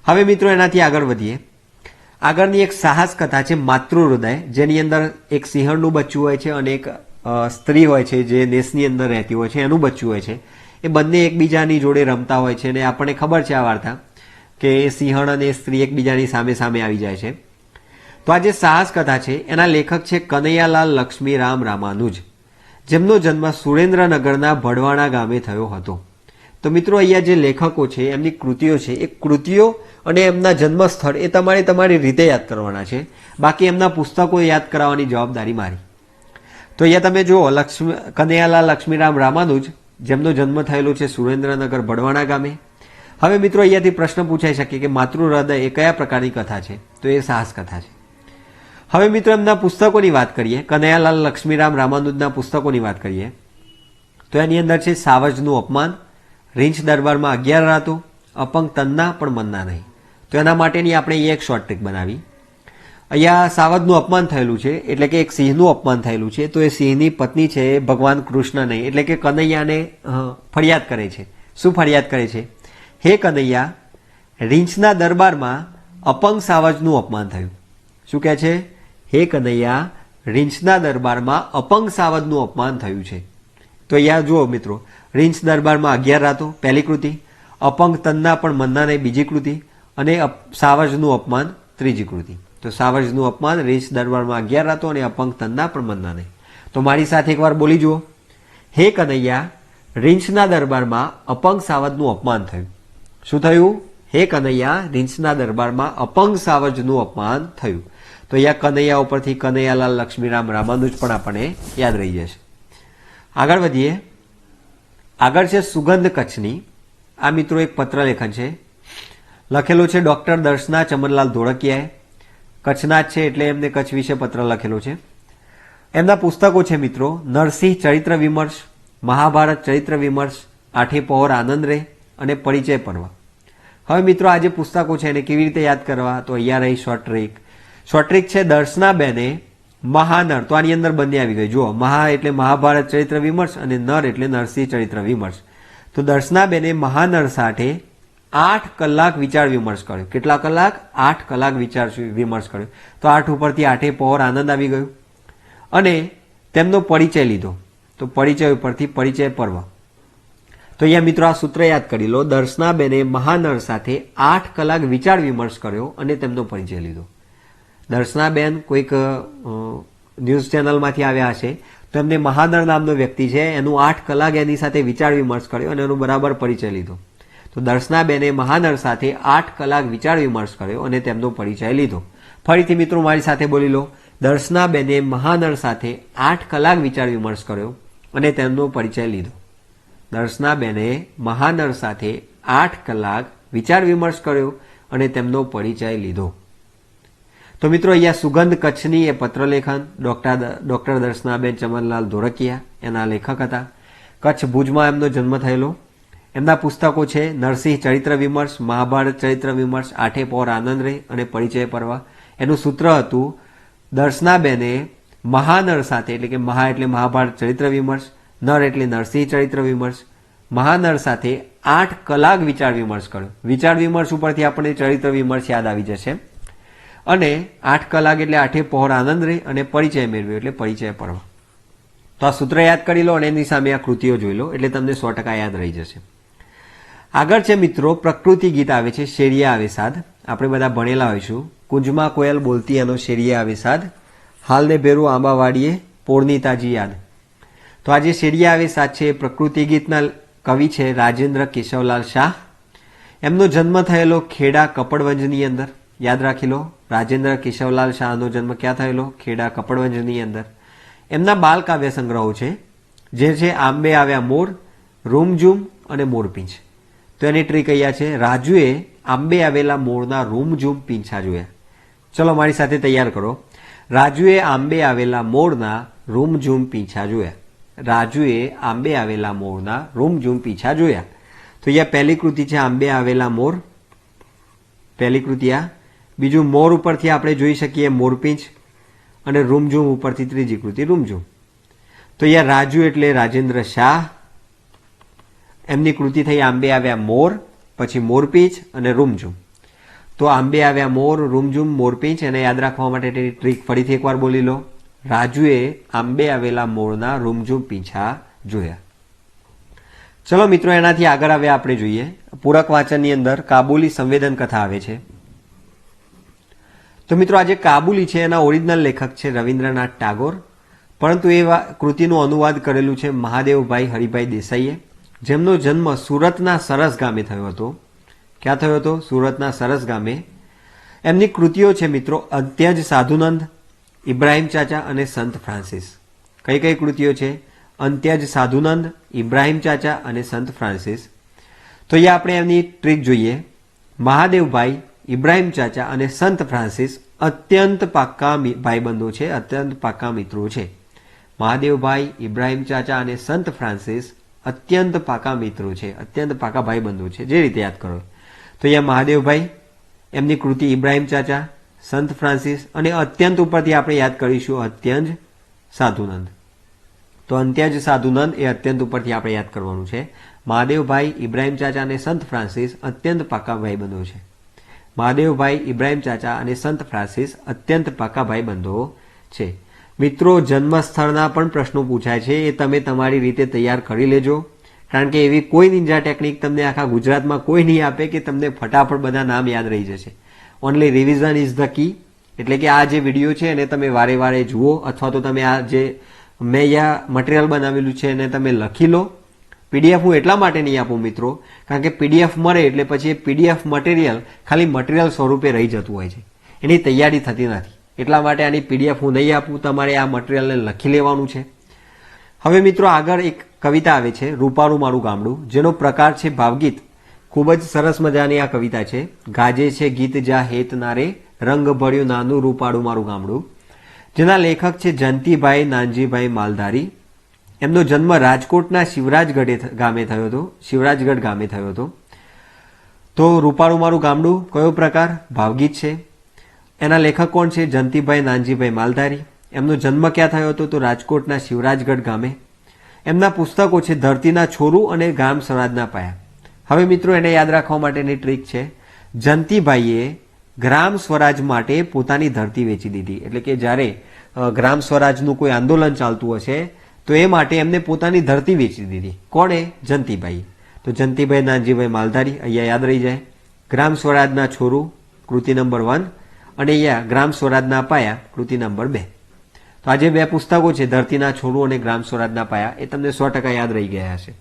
હવે મિત્રો એનાથી આગળ વધીએ. આગળની એક સાહસ કથા છે માતૃહૃદય, જેની અંદર એક સિંહણનું બચ્ચું હોય છે અને એક સ્ત્રી હોય છે જે નેસની અંદર રહેતી હોય છે, એનું બચ્ચું હોય છે. એ બંને એકબીજાની જોડે રમતા હોય છે અને આપણને ખબર છે આ વાર્તા કે સિંહણ અને સ્ત્રી એકબીજાની સામે સામે આવી જાય છે. તો આ જે સાહસ કથા છે એના લેખક છે કનૈયાલાલ લક્ષ્મીરામ રામાનુજ, જેમનો જન્મ સુરેન્દ્રનગરના ભડવાણા ગામે થયો હતો. તો મિત્રો અહીંયા જે લેખકો છે એમની કૃતિઓ છે, એ કૃતિઓ અને એમના જન્મસ્થળ એ તમારે તમારી રીતે યાદ કરવાના છે. બાકી એમના પુસ્તકો યાદ કરાવવાની જવાબદારી મારી. તો અહીંયા તમે જુઓ કનૈયાલાલ લક્ષ્મીરામ રામાનુજ, જેમનો જન્મ થયેલો છે સુરેન્દ્રનગર ભડવાણા ગામે. હવે મિત્રો અહીંયાથી પ્રશ્ન પૂછાઈ શકે કે માતૃહૃદય એ કયા પ્રકારની કથા છે? તો એ સાહસ કથા છે. હવે મિત્રો એમના પુસ્તકોની વાત કરીએ, કનૈયાલાલ લક્ષ્મીરામ રામાનુજના પુસ્તકોની વાત કરીએ તો એની અંદર છે સાવજનું અપમાન, રીંછ દરબારમાં 11 રાતો, અપંગ તનના પણ મનના નહીં. તો એના માટેની આપણે અહીંયા એક શોર્ટ ટ્રીક બનાવી. અહીંયા સાવજનું અપમાન થયેલું છે એટલે કે એક સિંહનું અપમાન થયેલું છે. તો એ સિંહની પત્ની છે ભગવાન કૃષ્ણ નહીં એટલે કે કનૈયાને ફરિયાદ કરે છે. શું ફરિયાદ કરે છે? હે કનૈયા, રીંછના દરબારમાં અપંગ સાવજનું અપમાન થયું. શું કહે છે? હે કનૈયા, રીંછના દરબારમાં અપંગ સાવજનું અપમાન થયું છે. તો અહીંયા જુઓ મિત્રો, રીંછ દરબારમાં 11 રાતો પહેલી કૃતિ, અપંગ તનના પણ મનના નહીં બીજી કૃતિ, અને સાવજનું અપમાન ત્રીજી કૃતિ. તો સાવજનું અપમાન, રીંછ દરબારમાં 11 રાતો અને અપંગ તનના પણ મનના નહીં. તો મારી સાથે એકવાર બોલી જુઓ. હે કનૈયા, રીંછના દરબારમાં અપંગ સાવજનું અપમાન થયું. શું થયું? હે કનૈયા, રીંછના દરબારમાં અપંગ સાવજનું અપમાન થયું. તો અહીંયા કનૈયા ઉપરથી કનૈયાલાલ લક્ષ્મીરામ રામાનુજ પણ આપણને યાદ રહી જશે. આગળ વધીએ. આગળ છે સુગંધ કચ્છની. આ મિત્રો એક પત્ર લેખન છે, લખેલો છે ડૉક્ટર દર્શના ચમનલાલ ધોળકિયાએ. કચ્છના જ છે એટલે એમને કચ્છ વિશે પત્ર લખેલો છે. એમના પુસ્તકો છે મિત્રો નરસિંહ ચરિત્ર વિમર્શ, મહાભારત ચરિત્ર વિમર્શ, આઠે પહોર આનંદ રે અને પરિચય પર્વ. હવે મિત્રો આ જે પુસ્તકો છે એને કેવી રીતે યાદ કરવા? તો અહીંયા રહી શોર્ટ ટ્રીક. શોર્ટ ટ્રીક છે દર્શનાબેને મહાનર, તો આની અંદર બંને આવી ગઈ. જુઓ, મહા એટલે મહાભારત ચરિત્ર વિમર્શ અને નર એટલે નરસિંહ ચરિત્ર વિમર્શ. તો દર્શનાબેને મહાનર સાથે 8 કલાક વિચાર વિમર્શ કર્યો. કેટલા કલાક? 8 કલાક વિચાર વિમર્શ કર્યો. તો 8 ઉપરથી આઠે પહોર આનંદ આવી ગયું. અને તેમનો પરિચય લીધો. તો પરિચય ઉપરથી પરિચય પર્વ. તો અહીંયા મિત્રો આ સૂત્ર યાદ કરી લો. દર્શનાબેને મહાનળ સાથે 8 કલાક વિચાર વિમર્શ કર્યો અને તેમનો પરિચય લીધો. દર્શનાબેન કોઈક ન્યૂઝ ચેનલમાંથી આવ્યા હશે, તો એમને મહાનળ નામનો વ્યક્તિ છે, એનું 8 કલાક એની સાથે વિચાર વિમર્શ કર્યો અને એનો બરાબર પરિચય લીધો. તો દર્શનાબેને મહાનળ સાથે 8 કલાક વિચાર વિમર્શ કર્યો અને તેમનો પરિચય લીધો. ફરીથી મિત્રો મારી સાથે બોલી લો. દર્શનાબેને મહાનળ સાથે 8 કલાક વિચાર વિમર્શ કર્યો અને તેમનો પરિચય લીધો. દર્શનાબેને મહાનળ સાથે 8 કલાક વિચાર વિમર્શ કર્યો અને તેમનો પરિચય લીધો. તો મિત્રો અહીંયા સુગંધ કચ્છની એ પત્રલેખન ડોક્ટર દર્શનાબેન ચમનલાલ ધોળકિયા એના લેખક હતા. કચ્છ ભુજમાં એમનો જન્મ થયેલો. એમના પુસ્તકો છે નરસિંહ ચરિત્ર વિમર્શ, મહાભારત ચરિત્ર વિમર્શ, આઠે પહોર આનંદ રે અને પરિચય પર્વ. એનું સૂત્ર હતું દર્શનાબેને મહાનળ સાથે, એટલે કે મહા એટલે મહાભારત ચરિત્ર વિમર્શ, નર એટલે નરસિંહ ચરિત્ર વિમર્શ, મહાનળ સાથે 8 કલાક વિચાર વિમર્શ કર્યો. વિચાર વિમર્શ ઉપરથી આપણને ચરિત્ર વિમર્શ યાદ આવી જશે. અને 8 કલાક એટલે આઠે પહોર આનંદ રે અને પરિચય મેળવ્યો એટલે પરિચય પર્વ. તો આ સૂત્ર યાદ કરી લો અને એની સામે આ કૃતિઓ જોઈ લો એટલે તમને 100% યાદ રહી જશે. આગળ છે મિત્રો પ્રકૃતિ ગીત આવે છે, શેરિયા આવે સાદ. આપણે બધા ભણેલા હોઈશું. કુંજમાં કોયલ બોલતી એનો શેરિયા આવે સાદ, હાલને ભેરું આંબાવાડીએ પોળની તાજી યાદ. તો આ જે શેરિયા આવે સાદ છે એ પ્રકૃતિ ગીતના કવિ છે રાજેન્દ્ર કેશવલાલ શાહ. એમનો જન્મ થયેલો ખેડા કપડવંજની અંદર. યાદ રાખી લો, રાજેન્દ્ર કેશવલાલ શાહનો જન્મ ક્યાં થયેલો? ખેડા કપડવંજની અંદર. એમના બાલ કાવ્ય સંગ્રહો છે જે છે આંબે આવ્યા મોર, રૂમઝૂમ અને મોરપીંછ. તો એની ટ્રીક અહીંયા છે, રાજુએ આંબે આવેલા મોરના રૂમઝૂમ પીંછા જોયા. ચલો મારી સાથે તૈયાર કરો. રાજુએ આંબે આવેલા મોરના રૂમઝૂમ પીંછા જોયા. રાજુએ આંબે આવેલા મોરના રૂમઝૂમ પીંછા જોયા. તો અહીંયા પહેલી કૃતિ છે આંબે આવેલા મોર, પહેલી કૃતિ આ. બીજું મોર ઉપરથી આપણે જોઈ શકીએ મોરપીંછ અને રૂમઝૂમ ઉપરથી ત્રીજી કૃતિ રૂમઝૂમ. તો અહીંયા રાજુ એટલે રાજેન્દ્ર શાહ, એમની કૃતિ થઈ આંબે આવ્યા મોર, પછી મોરપીંછ અને રૂમઝૂમ. તો આંબે આવ્યા મોર, રૂમઝૂમ, મોરપીંછ એને યાદ રાખવા માટે ટ્રીક ફરીથી એકવાર બોલી લો. રાજુએ આંબે આવેલા મોરના રૂમઝૂમ પીંછા જોયા. ચલો મિત્રો એનાથી આગળ આવ્યા આપણે જોઈએ પૂરક વાંચનની અંદર કાબુલી સંવેદન કથા આવે છે. તો મિત્રો આજે કાબુલી છે એના ઓરિજિનલ લેખક છે રવિન્દ્રનાથ ટાગોર, પરંતુ એ કૃતિનું અનુવાદ કરેલું છે મહાદેવભાઈ હરિભાઈ દેસાઈએ, જેમનો જન્મ સુરતના સરસ ગામે થયો હતો. ક્યાં થયો હતો? સુરતના સરસ ગામે. એમની કૃતિઓ છે મિત્રો અંત્યજ સાધુનંદ, ઇબ્રાહિમ ચાચા અને સંત ફ્રાન્સિસ. કઈ કઈ કૃતિઓ છે? અંત્યજ સાધુનંદ, ઇબ્રાહિમ ચાચા અને સંત ફ્રાન્સિસ. તો અહીંયા આપણે એમની ટ્રીક જોઈએ. મહાદેવભાઈ, ઇબ્રાહિમ ચાચા અને સંત ફ્રાન્સિસ અત્યંત પાક્કા ભાઈબંધો છે, અત્યંત પાક્કા મિત્રો છે. મહાદેવભાઈ, ઇબ્રાહિમ ચાચા અને સંત ફ્રાન્સિસ અત્યંત પાકા મિત્રો છે, અત્યંત પાકા ભાઈબંધો છે. જે રીતે યાદ કરો તો અહીંયા મહાદેવભાઈ, એમની કૃતિ ઇબ્રાહિમ ચાચા, સંત ફ્રાન્સિસ અને અત્યંત ઉપરથી આપણે યાદ કરીશું અત્યંજ સાધુનંદ. તો અંત્યજ સાધુનંદ એ અત્યંત ઉપરથી આપણે યાદ કરવાનું છે. મહાદેવભાઈ, ઇબ્રાહિમ ચાચા અને સંત ફ્રાન્સિસ અત્યંત પાકા ભાઈબંધો છે. મહાદેવભાઈ, ઇબ્રાહિમ ચાચા અને સંત ફ્રાન્સિસ અત્યંત પાકા ભાઈબંધો છે. મિત્રો જન્મસ્થળના પણ પ્રશ્નો પૂછાય છે, એ તમે તમારી રીતે તૈયાર કરી લેજો, કારણ કે એવી કોઈ નિંજા ટેકનિક તમને આખા ગુજરાતમાં કોઈ નહીં આપે કે તમને ફટાફટ બધા નામ યાદ રહી જશે. Only revision is the key. એટલે કે આ જે વિડીયો છે એને તમે વારે વારે જુઓ, અથવા તો તમે આ જે મેં અહીંયા મટીરિયલ બનાવેલું છે એને તમે લખી લો. પીડીએફ હું એટલા માટે નહીં આપું મિત્રો, કારણ કે પીડીએફ મળે એટલે પછી પીડીએફ મટીરિયલ ખાલી મટીરિયલ સ્વરૂપે રહી જતું હોય છે, એની તૈયારી થતી નથી. એટલા માટે આની પીડીએફ હું નહીં આપું, તમારે આ મટીરિયલને લખી લેવાનું છે. હવે મિત્રો આગળ એક કવિતા આવે છે રૂપારું મારું ગામડું, જેનો પ્રકાર છે ભાવગીત. ખૂબ જ સરસ મજાની આ કવિતા છે. ગાજે છે ગીત જા હેત નારે, રંગ ભર્યું નાનું રૂપાળું મારું ગામડું, જેના લેખક છે જયંતિભાઈ નાનજીભાઈ માલધારી. એમનો જન્મ રાજકોટના શિવરાજગઢ ગામે થયો હતો, શિવરાજગઢ ગામે થયો હતો. તો રૂપાળું મારું ગામડું કયો પ્રકાર? ભાવગીત છે. એના લેખક કોણ છે? જયંતિભાઈ નાનજીભાઈ માલધારી. એમનો જન્મ ક્યાં થયો હતો? તો રાજકોટના શિવરાજગઢ ગામે. એમના પુસ્તકો છે ધરતીના છોરું અને ગ્રામ સ્વરાજના પાયા. હવે મિત્રો એને યાદ રાખવા માટેની ટ્રીક છે, જયંતિભાઈએ ગ્રામ સ્વરાજ માટે પોતાની ધરતી વેચી દીધી. એટલે કે જ્યારે ગ્રામ સ્વરાજનું કોઈ આંદોલન ચાલતું હશે તો એ માટે એમને પોતાની ધરતી વેચી દીધી. કોણે? જયંતિભાઈ. તો જંતીભાઈ નાનજીભાઈ માલધારી અહીંયા યાદ રહી જાય. ગ્રામ સ્વરાજના છોરું કૃતિ નંબર 1 અને અહીંયા ગ્રામ સ્વરાજના પાયા કૃતિ નંબર 2. તો આ જે બે પુસ્તકો છે ધરતીના છોરું અને ગ્રામ સ્વરાજના પાયા એ તમને 100% યાદ રહી ગયા હશે.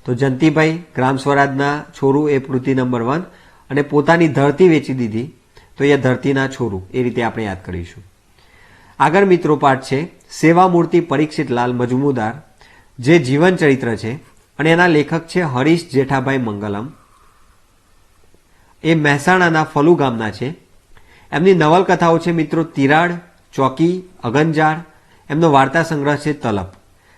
તો જંતીભાઈ ગ્રામ સ્વરાજના છોરું એ કૃતિ નંબર 1 અને પોતાની ધરતી વેચી દીધી તો એ ધરતીના છોરું એ રીતે આપણે યાદ કરીશું. આગળ મિત્રો પાઠ છે સેવામૂર્તિ પરીક્ષિતલાલ મજમુદાર જે જીવન ચરિત્ર છે અને એના લેખક છે હરીશ જેઠાભાઈ મંગલમ. એ મહેસાણાના ફલુ ગામના છે. એમની નવલકથાઓ છે મિત્રો તિરાડ, ચોકી, અગનજાળ. એમનો વાર્તા સંગ્રહ છે તલપ.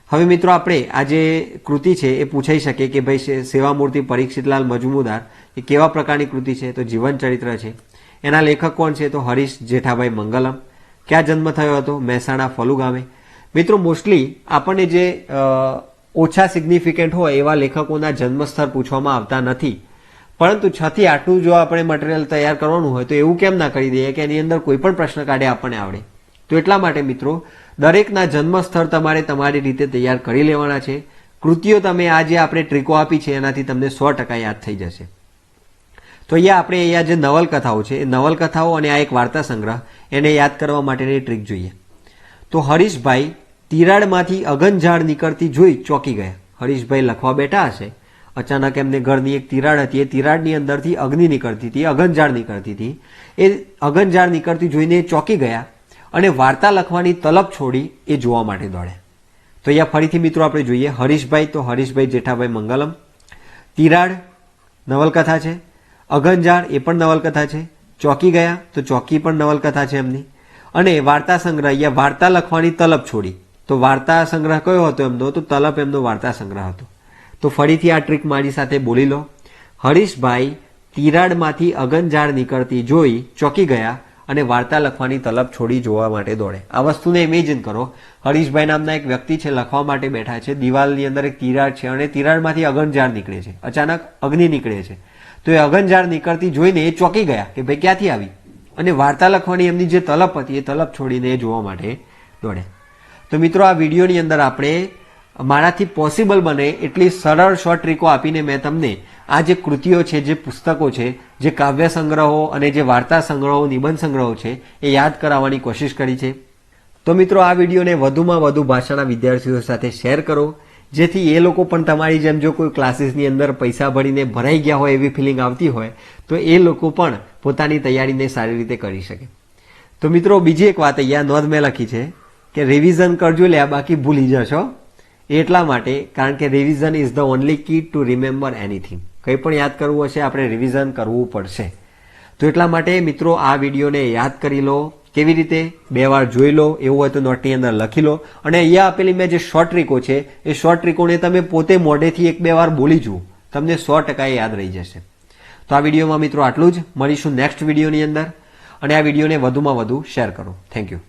હવે મિત્રો આપણે આ જે કૃતિ છે એ પૂછાઈ શકે કે ભાઈ સેવામૂર્તિ પરીક્ષિતલાલ મજમુદાર એ કેવા પ્રકારની કૃતિ છે? તો જીવન ચરિત્ર છે. એના લેખક કોણ છે? તો હરીશ જેઠાભાઈ મંગલમ. ક્યાં જન્મ થયો હતો? મહેસાણા ફલુ ગામે. મિત્રો મોસ્ટલી આપણને જે ઓછા સિગ્નિફિકન્ટ હોય એવા લેખકોના જન્મસ્થળ પૂછવામાં આવતા નથી, પરંતુ 6 થી 8નું જો આપણે મટીરિયલ તૈયાર કરવાનું હોય તો એવું કેમ ના કરી દઈએ કે એની અંદર કોઈ પણ પ્રશ્ન કાઢે આપણને આવડે. તો એટલા માટે મિત્રો દરેકના જન્મસ્થળ તમારે તમારી રીતે તૈયાર કરી લેવાના છે. કૃતિઓ તમે આ જે આપણે ટ્રીકો આપી છે એનાથી તમને 100% યાદ થઈ જશે. તો અહીંયા જે નવલકથાઓ છે એ નવલકથાઓ અને આ એક વાર્તા સંગ્રહ એને યાદ કરવા માટેની ટ્રીક જોઈએ. તો હરીશભાઈ તિરાડમાંથી અગનઝાડ નીકળતી જોઈ ચોંકી ગયા. હરીશભાઈ લખવા બેઠા હશે, અચાનક એમને ઘરની એક તિરાડ હતી, એ તિરાડની અંદરથી અગ્નિ નીકળતી હતી, અગનઝાડ નીકળતી હતી. એ અગનઝાડ નીકળતી જોઈને એ ચોંકી ગયા અને વાર્તા લખવાની તલબ છોડી એ જોવા માટે દોડ્યા. તો અહીંયા ફરીથી મિત્રો આપણે જોઈએ હરીશભાઈ, તો હરીશભાઈ જેઠાભાઈ મંગલમ. તિરાડ નવલકથા છે, અગનઝાડ એ પણ નવલકથા છે, ચોંકી ગયા તો ચોકી પણ નવલકથા છે એમની, અને વાર્તા સંગ્રહ અહીંયા વાર્તા લખવાની તલબ છોડી. તો વાર્તા સંગ્રહ કયો હતો એમનો? તો તલબ એમનો વાર્તા સંગ્રહ હતો. તો ફરીથી આ ટ્રીક મારી સાથે બોલી લો. હરીશભાઈ તિરાડમાંથી અગનઝાડ નીકળતી જોઈ ચોંકી ગયા અને વાર્તા લખવાની તલબ છોડી જોવા માટે દોડે. આ વસ્તુને ઇમેજિન કરો. હરીશભાઈ નામના એક વ્યક્તિ છે, લખવા માટે બેઠા છે, દિવાલની અંદર એક તિરાડ છે અને તિરાડમાંથી અગનઝાડ નીકળે છે, અચાનક અગ્નિ નીકળે છે. તો એ અગનઝાડ નીકળતી જોઈને એ ચોંકી ગયા કે ભાઈ ક્યાંથી આવી, અને વાર્તા લખવાની એમની જે તલબ હતી એ તલબ છોડીને એ જોવા માટે દોડે. તો મિત્રો આ વિડીયોની અંદર આપણે મારાથી પોસિબલ બને એટલી સરળ શોર્ટ ટ્રીકો આપીને મેં તમને આ જે કૃતિઓ છે, જે પુસ્તકો છે, જે કાવ્ય સંગ્રહો અને જે વાર્તા સંગ્રહો, નિબંધ સંગ્રહો છે એ યાદ કરાવવાની કોશિશ કરી છે. તો મિત્રો આ વિડીયોને વધુમાં વધુ ભાષાના વિદ્યાર્થીઓ સાથે શેર કરો, જેથી એ લોકો પણ તમારી જેમ જો કોઈ ક્લાસીસની અંદર પૈસા ભરીને ભરાઈ ગયા હોય એવી ફિલિંગ આવતી હોય તો એ લોકો પણ પોતાની તૈયારીને સારી રીતે કરી શકે. તો મિત્રો બીજી એક વાત અહીંયા નોંધ મેં લખી છે કે રિવિઝન કરજો લ્યા, બાકી ભૂલી જશો. એટલા માટે કારણ કે revision is the only key to remember anything. કંઈ પણ યાદ કરવું હશે આપણે રિવિઝન કરવું પડશે. તો એટલા માટે મિત્રો આ વિડીયોને યાદ કરી લો. કેવી રીતે? 2 વાર જોઈ લો, એવું હોય તો નોટની અંદર લખી લો, અને અહીંયા આપેલી મેં જે શોર્ટ ટ્રીકો છે એ શોર્ટ ટ્રીકોને તમે પોતે મોઢેથી 1-2 વાર બોલી જુઓ, તમને 100% યાદ રહી જશે. તો આ વિડીયોમાં મિત્રો આટલું જ. મળીશું નેક્સ્ટ વિડીયોની અંદર, અને આ વિડીયોને વધુમાં વધુ શેર કરો. Thank you.